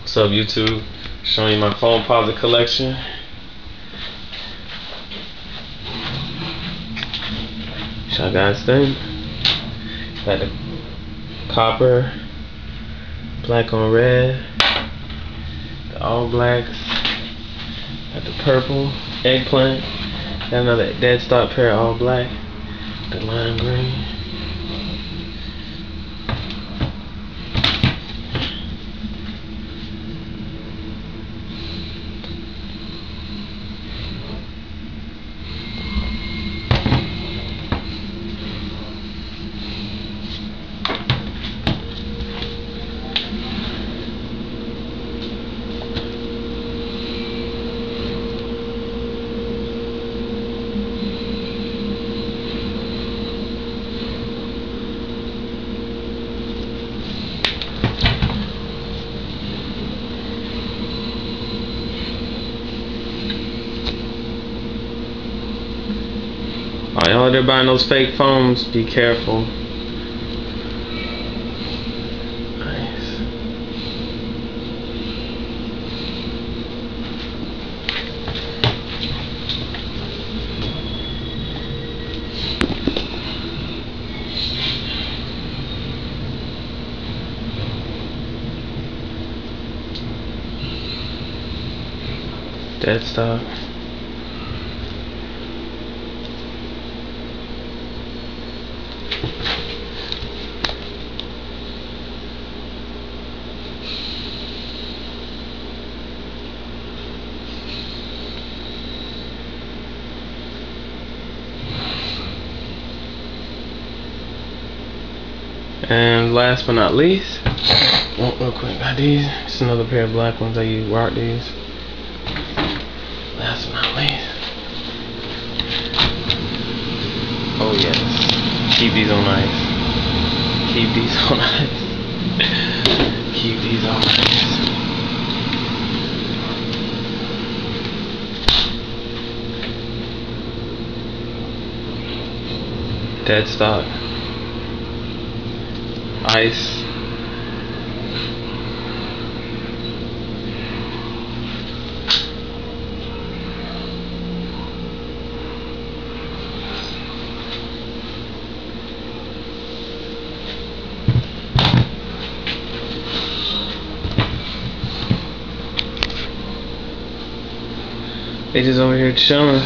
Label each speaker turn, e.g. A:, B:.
A: What's up, YouTube? Showing you my Foamposite collection. What y'all guys think? Got the copper, black on red, the all blacks, got the purple, eggplant, got another dead stock pair of all black, the lime green. Alright, y'all there buying those fake foams, be careful. Nice. Dead stock. And last but not least, real quick, got these. Just another pair of black ones. I rock these. Last but not least, oh yes, keep these on ice. Keep these on ice. Keep these on ice. Dead stock. Ice. They just over here chilling.